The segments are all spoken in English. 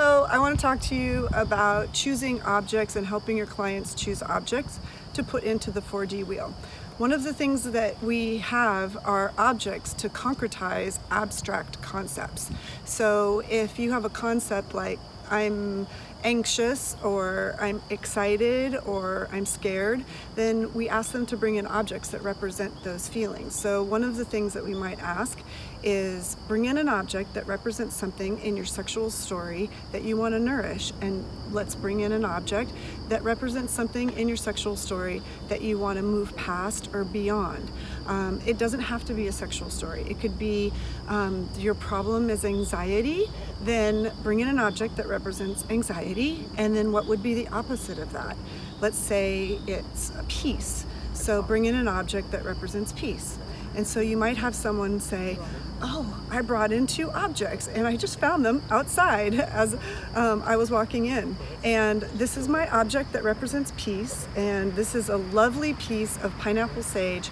Hello, I want to talk to you about choosing objects and helping your clients choose objects to put into the 4D wheel. One of the things that we have are objects to concretize abstract concepts. So if you have a concept like I'm anxious or I'm excited or I'm scared, then we ask them to bring in objects that represent those feelings. So one of the things that we might ask is bring in an object that represents something in your sexual story that you want to nourish, and let's bring in an object that represents something in your sexual story that you want to move past or beyond. It doesn't have to be a sexual story. It could be your problem is anxiety, then bring in an object that represents anxiety, and then what would be the opposite of that? Let's say it's peace, so bring in an object that represents peace. And so you might have someone say, oh, I brought in 2 objects and I just found them outside as I was walking in. And this is my object that represents peace, and this is a lovely piece of pineapple sage,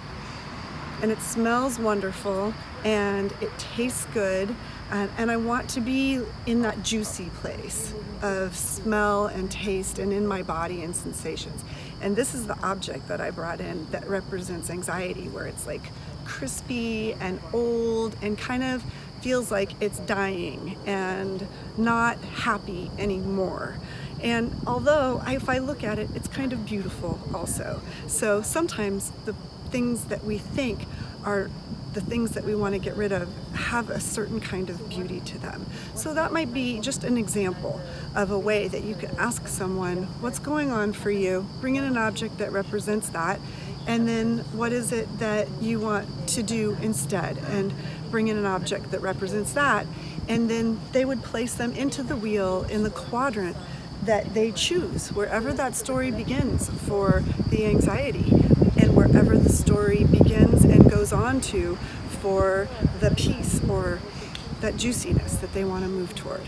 and it smells wonderful and it tastes good, and I want to be in that juicy place of smell and taste and in my body and sensations. And this is the object that I brought in that represents anxiety, where it's like crispy and old and kind of feels like it's dying and not happy anymore. And although if I look at it, it's kind of beautiful also. So sometimes the things that we think are the things that we want to get rid of have a certain kind of beauty to them. So that might be just an example of a way that you could ask someone, what's going on for you? Bring in an object that represents that, and then what is it that you want to do instead? And bring in an object that represents that, and then they would place them into the wheel in the quadrant that they choose, wherever that story begins for the anxiety, and wherever the story begins and goes on to for the peace or that juiciness that they want to move toward.